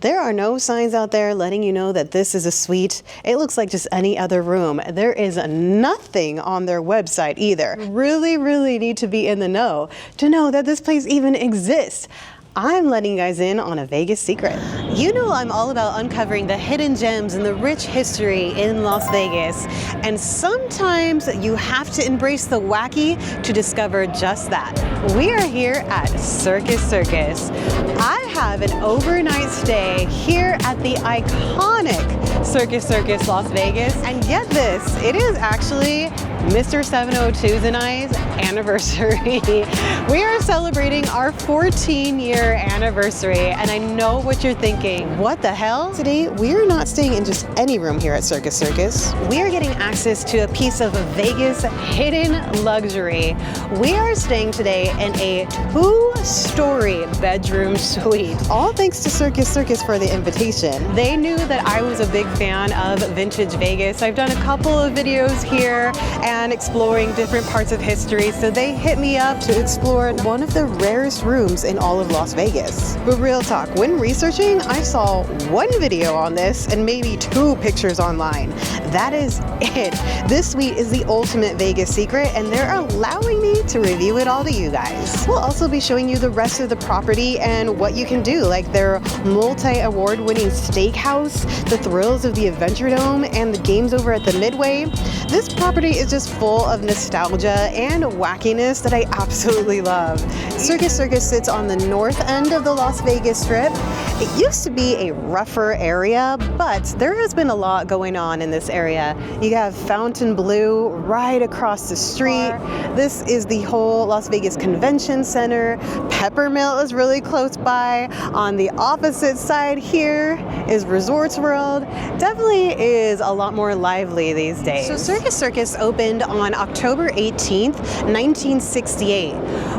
There are no signs out there letting you know that this is a suite. It looks like just any other room. There is nothing on their website either. Really need to be in the know to know that this place even exists. I'm letting you guys in on a Vegas secret. You know I'm all about uncovering the hidden gems and the rich history in Las Vegas. And sometimes you have to embrace the wacky to discover just that. We are here at Circus Circus. I have an overnight stay here at the iconic Circus Circus Las Vegas. And get this, it is actually Mr. 702's and I's anniversary. We are celebrating our 14-year anniversary, and I know what you're thinking. What the hell? Today, we're not staying in just any room here at Circus Circus. We are getting access to a piece of Vegas hidden luxury. We are staying today in a 2-story bedroom suite. All thanks to Circus Circus for the invitation. They knew that I was a big fan of vintage Vegas. I've done a couple of videos here and exploring different parts of history, so they hit me up to explore one of the rarest rooms in all of Las Vegas. But real talk, when researching, I saw one video on this and maybe 2 pictures online. That is it. This suite is the ultimate Vegas secret, and they're allowing me to review it all to you guys. We'll also be showing you the rest of the property and what you can do, like their multi-award winning Steakhouse, the thrills of the Adventure Dome, and the games over at the Midway. This property is just full of nostalgia and wackiness that I absolutely love. Circus Circus sits on the north end of the Las Vegas Strip. It used to be a rougher area, but there has been a lot going on in this area. You have Fontainebleau right across the street. This is the whole Las Vegas Convention Center. Peppermill is really close by. On the opposite side here is Resorts World. Definitely is a lot more lively these days. So Circus Circus opened on October 18th, 1968,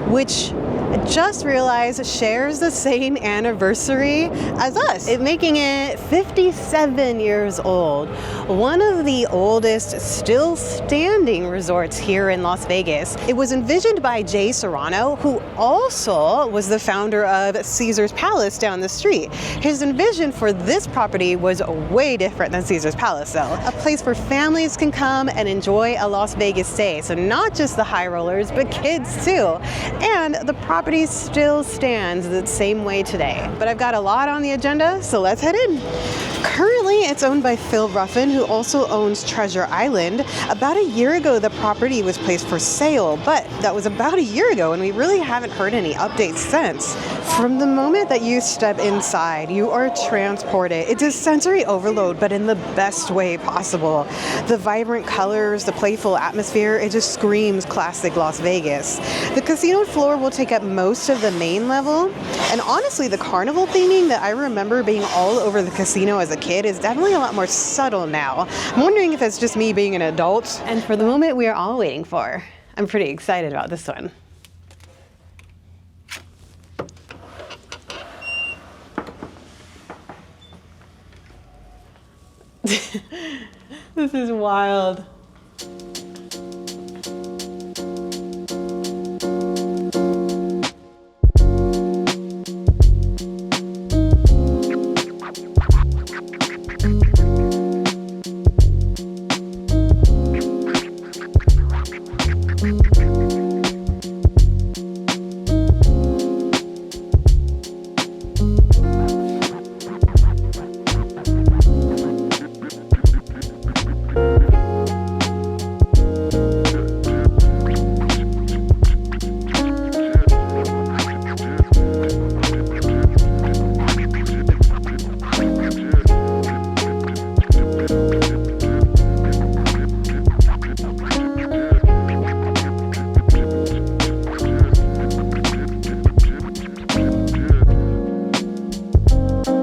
which I just realized shares the same anniversary as us, making it 57 years old. One of the oldest still standing resorts here in Las Vegas. It was envisioned by Jay Serrano, who also was the founder of Caesar's Palace down the street. His envision for this property was way different than Caesar's Palace though. A place where families can come and enjoy a Las Vegas stay. So not just the high rollers, but kids too. And the property still stands the same way today. But I've got a lot on the agenda, so let's head in. Currently, it's owned by Phil Ruffin, who also owns Treasure Island. About a year ago, the property was placed for sale, but that was about a year ago, and we really haven't heard any updates since. From the moment that you step inside, you are transported. It's a sensory overload, but in the best way possible. The vibrant colors, the playful atmosphere, it just screams classic Las Vegas. The casino floor will take up most of the main level, and honestly, the carnival theming that I remember being all over the casino as a kid is definitely a lot more subtle now. I'm wondering if it's just me being an adult. And for the moment we are all waiting for, I'm pretty excited about this one. This is wild.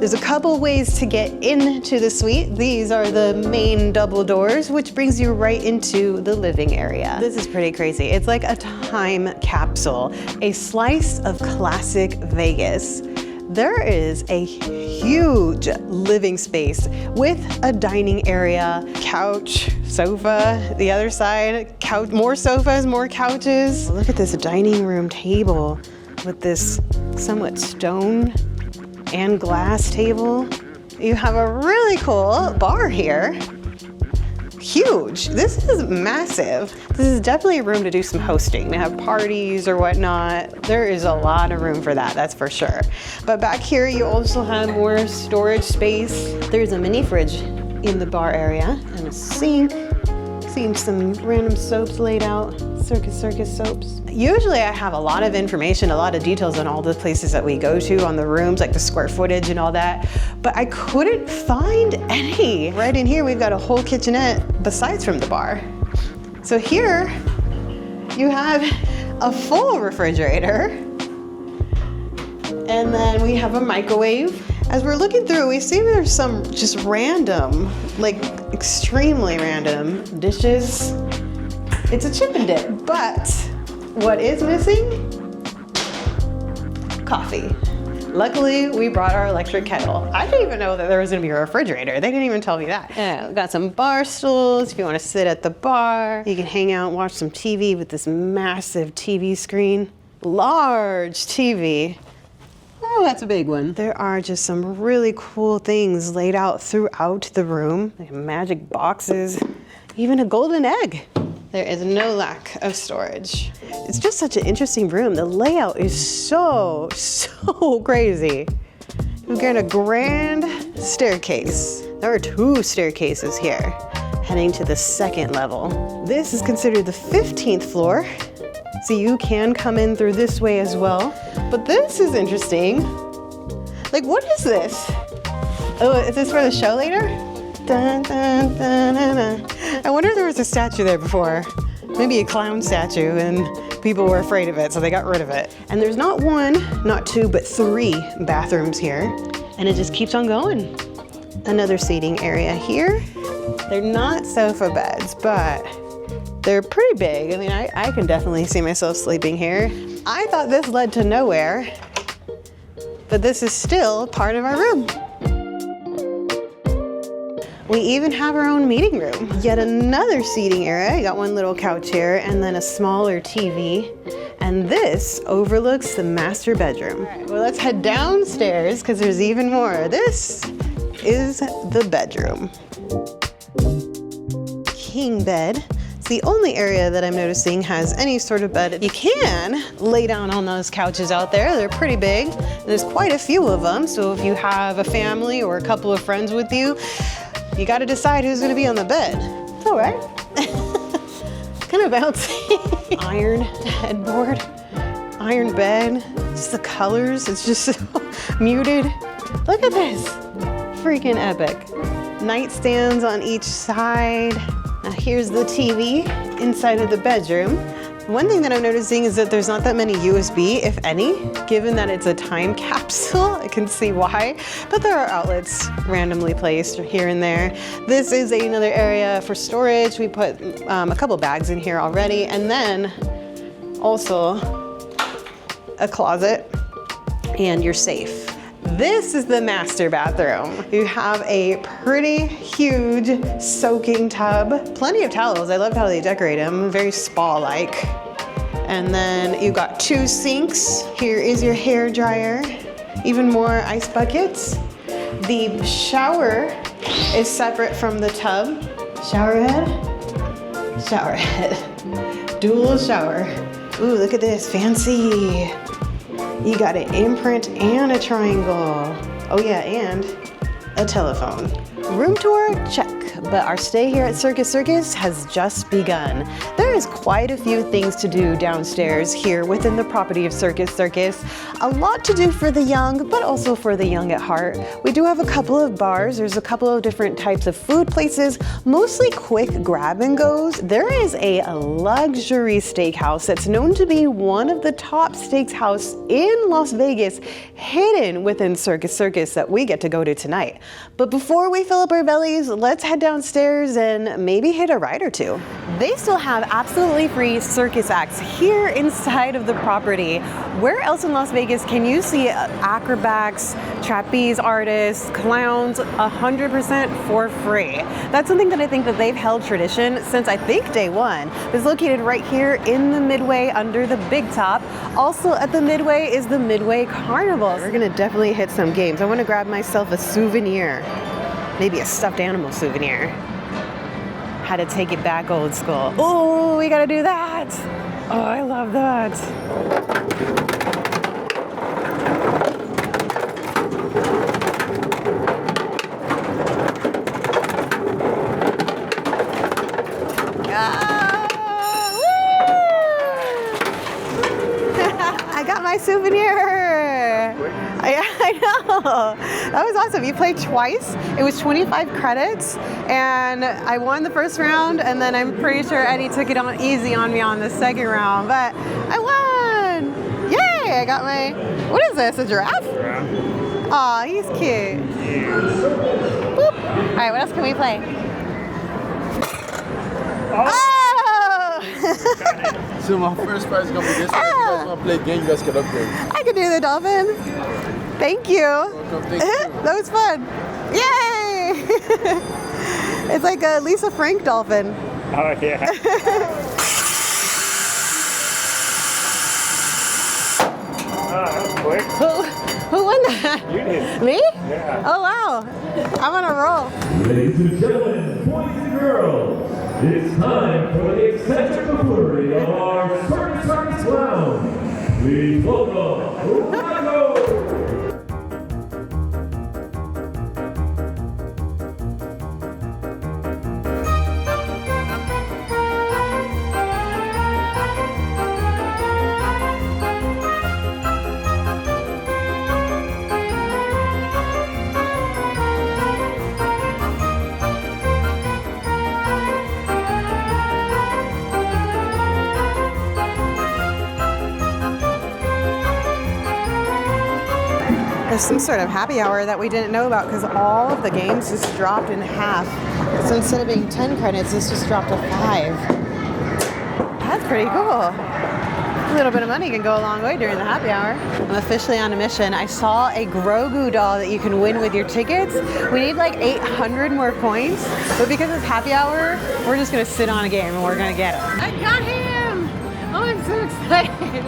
There's a couple ways to get into the suite. These are the main double doors, which brings you right into the living area. This is pretty crazy. It's like a time capsule, a slice of classic Vegas. There is a huge living space with a dining area, couch, sofa, the other side, couch, more sofas, more couches. Look at this dining room table with this somewhat stone and glass table. You have a really cool bar here. Huge. This is massive. This is definitely a room to do some hosting, to have parties or whatnot. There is a lot of room for that, that's for sure. But back here, you also have more storage space. There's a mini fridge in the bar area and a sink. Seeing some random soaps laid out, Circus Circus soaps. Usually I have a lot of information, a lot of details on all the places that we go to, on the rooms, like the square footage and all that, but I couldn't find any. Right in here, we've got a whole kitchenette besides from the bar. So here, you have a full refrigerator, and then we have a microwave. As we're looking through, we see there's some just random, like extremely random dishes. It's a chip and dip, but what is missing? Coffee. Luckily, we brought our electric kettle. I didn't even know that there was gonna be a refrigerator. They didn't even tell me that. Yeah, we got some bar stools if you wanna sit at the bar. You can hang out and watch some TV with this massive TV screen. Large TV. Oh, that's a big one. There are just some really cool things laid out throughout the room, like magic boxes, even a golden egg. There is no lack of storage. It's just such an interesting room. The layout is so crazy. We've got a grand staircase. There are 2 staircases here, heading to the 2nd level. This is considered the 15th floor. So you can come in through this way as well. But this is interesting. Like, what is this? Oh, is this for the show later? Dun, dun, dun, dun, dun. I wonder if there was a statue there before. Maybe a clown statue and people were afraid of it, so they got rid of it. And there's not 1, not 2, but 3 bathrooms here. And it just keeps on going. Another seating area here. They're not sofa beds, but they're pretty big. I mean, I can definitely see myself sleeping here. I thought this led to nowhere, but this is still part of our room. We even have our own meeting room. Yet another seating area. You got 1 little couch here and then a smaller TV. And this overlooks the master bedroom. All right, well, let's head downstairs because there's even more. This is the bedroom. King bed. It's the only area that I'm noticing has any sort of bed. You can lay down on those couches out there. They're pretty big. There's quite a few of them. So if you have a family or a couple of friends with you, you got to decide who's going to be on the bed. It's all right. Kind of bouncy. Iron headboard, iron bed. Just the colors, it's just so muted. Look at this. Freaking epic. Nightstands on each side. Now here's the TV inside of the bedroom. One thing that I'm noticing is that there's not that many USB, if any, given that it's a time capsule. I can see why, but there are outlets randomly placed here and there. This is another area for storage. We put a couple bags in here already, and then also a closet and your safe. This is the master bathroom. You have a pretty huge soaking tub. Plenty of towels. I love how they decorate them. Very spa-like. And then you've got 2 sinks. Here is your hair dryer. Even more ice buckets. The shower is separate from the tub. Shower head. Shower head. Dual shower. Ooh, look at this. Fancy. You got an imprint and a triangle. Oh yeah, and a telephone. Room tour, check. But our stay here at Circus Circus has just begun. There is quite a few things to do downstairs here within the property of Circus Circus. A lot to do for the young, but also for the young at heart. We do have a couple of bars. There's a couple of different types of food places, mostly quick grab and goes. There is a luxury steakhouse that's known to be one of the top steakhouse in Las Vegas, hidden within Circus Circus that we get to go to tonight. But before we fill up our bellies, let's head downstairs and maybe hit a ride or two. They still have absolutely free circus acts here inside of the property. Where else in Las Vegas can you see acrobats, trapeze artists, clowns 100% for free? That's something that I think that they've held tradition since I think day one. It's located right here in the Midway under the Big Top. Also at the Midway is the Midway Carnival. We're gonna definitely hit some games. I wanna grab myself a souvenir, maybe a stuffed animal souvenir. How to take it back old school. Oh, we gotta do that. Oh, I love that. I got my souvenir. I know. That was awesome. You played twice. It was 25 credits, and I won the first round, and then I'm pretty sure Eddie took it on easy on me on the second round, but I won. Yay! I got my, what is this, a giraffe? Yeah. Aw, he's cute. Boop. All right, what else can we play? Oh! So my first prize is gonna be this one. If you guys wanna play a game, you guys can upgrade. I can do the dolphin. Thank you. Welcome, thank you. That was fun. Yay! It's like a Lisa Frank dolphin. Oh, yeah. That was quick. Who won that? You did. Me? Yeah. Oh, wow. I'm on a roll. Ladies and gentlemen, boys and girls, it's time for the eccentric buffoonery of our Circus Circus Clown. Please welcome Rocco! There's some sort of happy hour that we didn't know about because all of the games just dropped in half. So instead of being 10 credits, it's just dropped to 5. That's pretty cool. A little bit of money can go a long way during the happy hour. I'm officially on a mission. I saw a Grogu doll that you can win with your tickets. We need like 800 more points, but because it's happy hour, we're just gonna sit on a game and we're gonna get him. I got him! Oh, I'm so excited.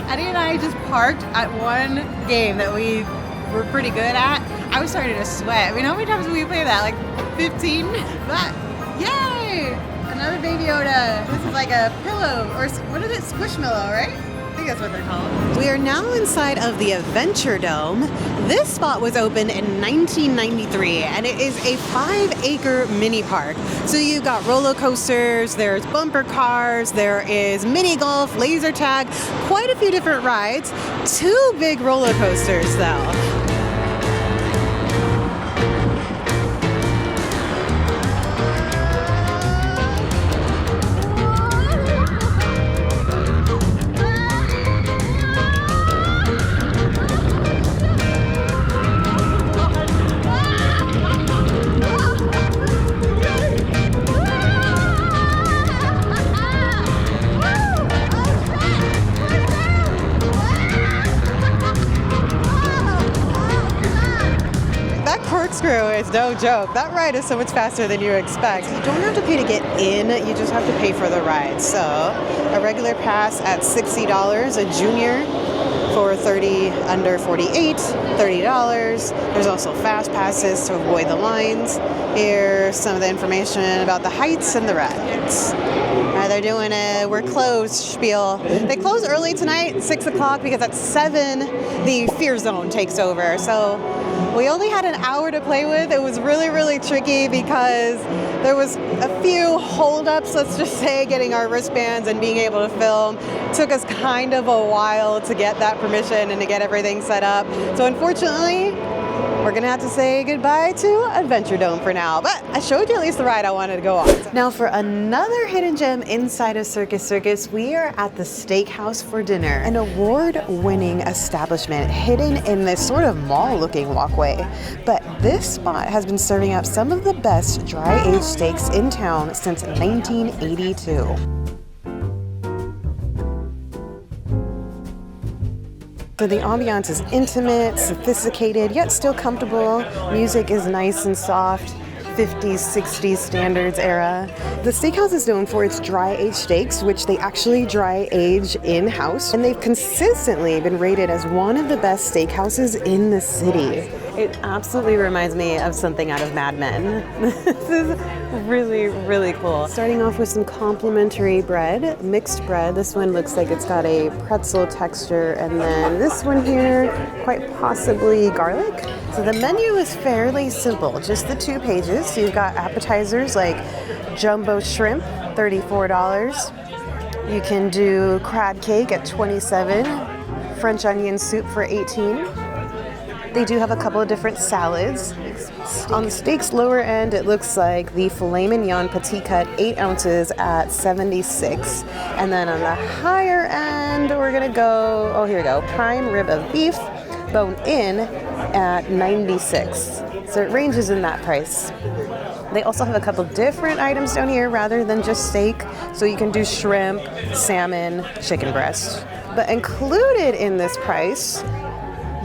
Eddie and I just parked at one game that we were pretty good at. I was starting to sweat. I mean, how many times did we play that? Like 15? But yay! Another Baby Yoda. This is like a pillow, or what is it? Squishmallow, right? I think that's what they're called. We are now inside of the Adventure Dome. This spot was opened in 1993, and it is a 5-acre mini park. So you've got roller coasters, there's bumper cars, there is mini golf, laser tag, quite a few different rides. 2 big roller coasters though. Corkscrew is no joke. That ride is so much faster than you expect. You don't have to pay to get in, you just have to pay for the ride. So a regular pass at $60, a junior for 30 under 48, $30. There's also fast passes to avoid the lines. Here's some of the information about the heights and the rides. They're doing a we're closed spiel. They close early tonight, 6 o'clock, because at 7 the fear zone takes over. So we only had an hour to play with. It was really, really tricky because there was a few holdups, let's just say, getting our wristbands and being able to film. It took us kind of a while to get that permission and to get everything set up. So unfortunately, We're gonna have to say goodbye to Adventure Dome for now, but I showed you at least the ride I wanted to go on. Now for another hidden gem inside of Circus Circus, we are at the Steakhouse for dinner, an award-winning establishment hidden in this sort of mall-looking walkway. But this spot has been serving up some of the best dry-aged steaks in town since 1982. So the ambiance is intimate, sophisticated, yet still comfortable. Music is nice and soft, 50s, 60s standards era. The Steakhouse is known for its dry-aged steaks, which they actually dry-age in-house, and they've consistently been rated as one of the best steakhouses in the city. It absolutely reminds me of something out of Mad Men. This is really, really cool. Starting off with some complimentary bread, mixed bread. This one looks like it's got a pretzel texture, and then this one here, quite possibly garlic. So the menu is fairly simple, just the 2 pages. So you've got appetizers like jumbo shrimp, $34. You can do crab cake at $27, French onion soup for $18. They do have a couple of different salads. On the steak's lower end, it looks like the filet mignon petite cut, 8 ounces at $76. And then on the higher end, we're gonna go, oh, here we go, prime rib of beef, bone in at $96. So it ranges in that price. They also have a couple different items down here rather than just steak. So you can do shrimp, salmon, chicken breast. But included in this price,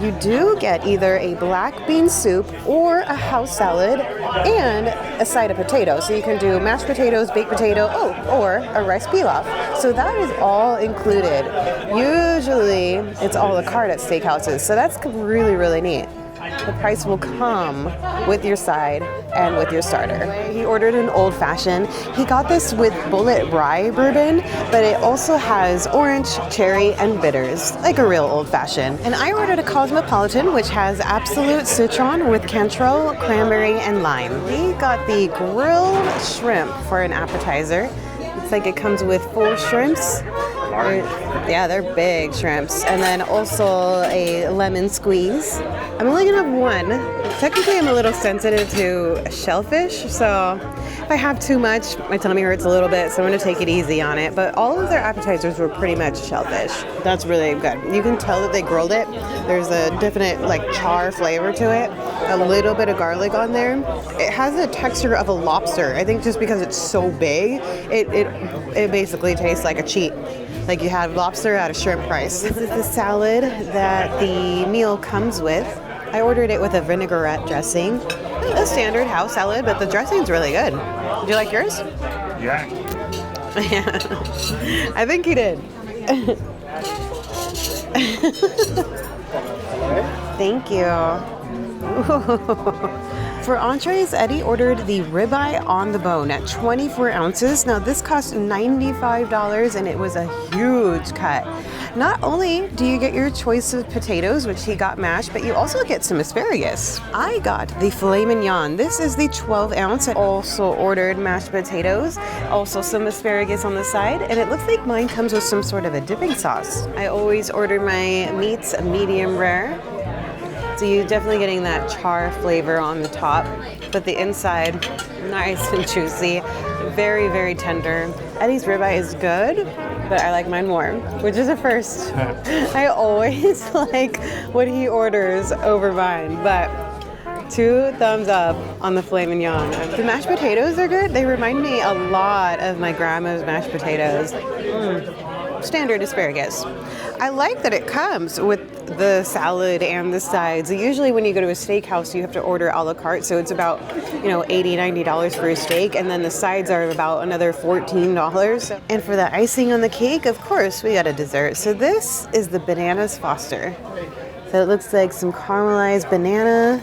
you do get either a black bean soup or a house salad and a side of potatoes. So you can do mashed potatoes, baked potato, or a rice pilaf. So that is all included. Usually it's a la carte at steakhouses, so that's really, really neat. The price will come with your side and with your starter. He ordered an old fashioned. He got this with bullet rye bourbon, but it also has orange, cherry, and bitters, like a real old fashioned. And I ordered a cosmopolitan, which has absolute citron with Cantrell, cranberry, and lime. We got the grilled shrimp for an appetizer. Looks like it comes with 4 shrimps. They're big shrimps. And then also a lemon squeeze. I'm only gonna have one. Technically, I'm a little sensitive to shellfish, so if I have too much, my tummy hurts a little bit, so I'm gonna take it easy on it. But all of their appetizers were pretty much shellfish. That's really good. You can tell that they grilled it. There's a definite like char flavor to it. A little bit of garlic on there. It has the texture of a lobster. I think just because it's so big, it basically tastes like a cheat. Like you have lobster at a shrimp price. This is the salad that the meal comes with. I ordered it with a vinaigrette dressing. A standard house salad, but the dressing's really good. Did you like yours? Yeah. I think he did. Thank you. For entrees, Eddie ordered the ribeye on the bone at 24 ounces. Now this cost $95 and it was a huge cut. Not only do you get your choice of potatoes, which he got mashed, but you also get some asparagus. I got the filet mignon. This is the 12 ounce. I also ordered mashed potatoes, also some asparagus on the side, and it looks like mine comes with some sort of a dipping sauce. I always order my meats medium rare. So you're definitely getting that char flavor on the top, but the inside, nice and juicy, very, very tender. Eddie's ribeye is good, but I like mine more, which is a first. I always like what he orders over mine, but 2 thumbs up on the filet mignon. The mashed potatoes are good. They remind me a lot of my grandma's mashed potatoes. Standard asparagus. I like that it comes with the salad and the sides. Usually when you go to a steakhouse, you have to order a la carte, so it's about, $80, $90 for a steak, and then the sides are about another $14. And for the icing on the cake, of course, we got a dessert. So this is the Bananas Foster. So it looks like some caramelized banana.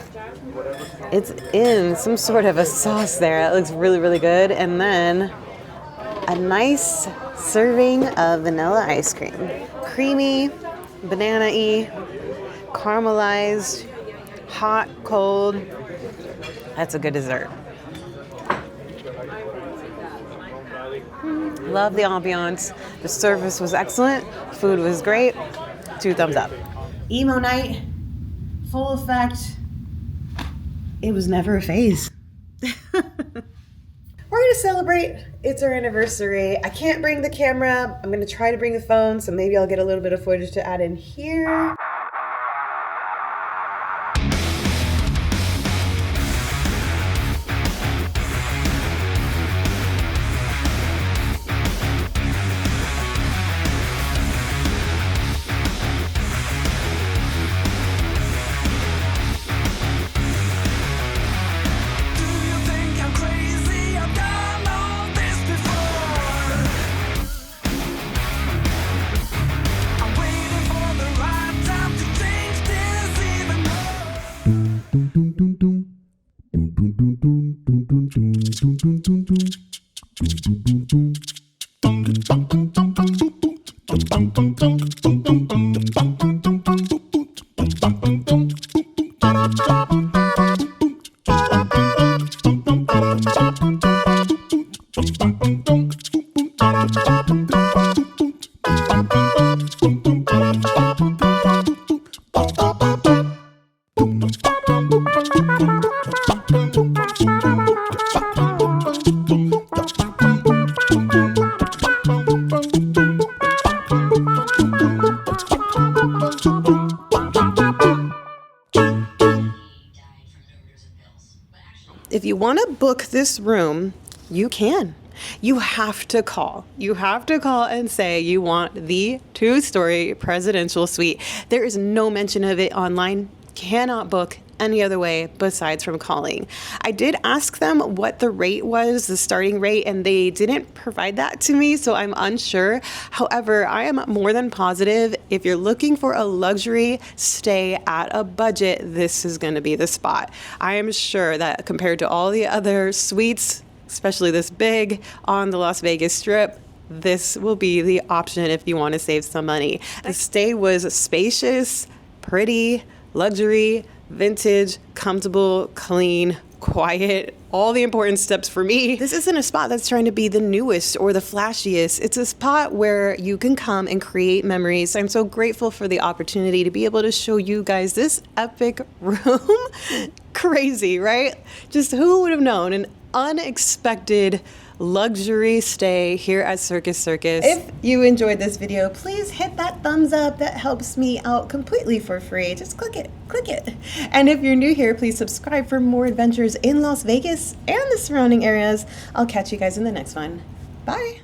It's in some sort of a sauce there. It looks really, really good. And then a nice serving of vanilla ice cream. Creamy, banana-y, caramelized, hot, cold. That's a good dessert. Love the ambiance. The service was excellent. Food was great. 2 thumbs up. Emo night, full effect. It was never a phase. We're gonna celebrate. It's our anniversary. I can't bring the camera. I'm gonna try to bring the phone, so maybe I'll get a little bit of footage to add in here. If you want to book this room, you can. You have to call. You have to call and say you want the 2-story presidential suite. There is no mention of it online. Cannot book any other way besides from calling. I did ask them what the rate was, the starting rate, and they didn't provide that to me, so I'm unsure. However, I am more than positive if you're looking for a luxury stay at a budget, this is going to be the spot. I am sure that compared to all the other suites, especially this big on the Las Vegas Strip, this will be the option if you want to save some money. The stay was spacious, pretty, luxury, vintage, comfortable, clean, quiet, all the important steps for me. This isn't a spot that's trying to be the newest or the flashiest. It's a spot where you can come and create memories. I'm so grateful for the opportunity to be able to show you guys this epic room. Crazy, right? Just who would have known? An unexpected luxury stay here at Circus Circus. If you enjoyed this video, please hit that thumbs up. That helps me out completely for free. Just click it. And if you're new here, please subscribe for more adventures in Las Vegas and the surrounding areas. I'll catch you guys in the next one. Bye.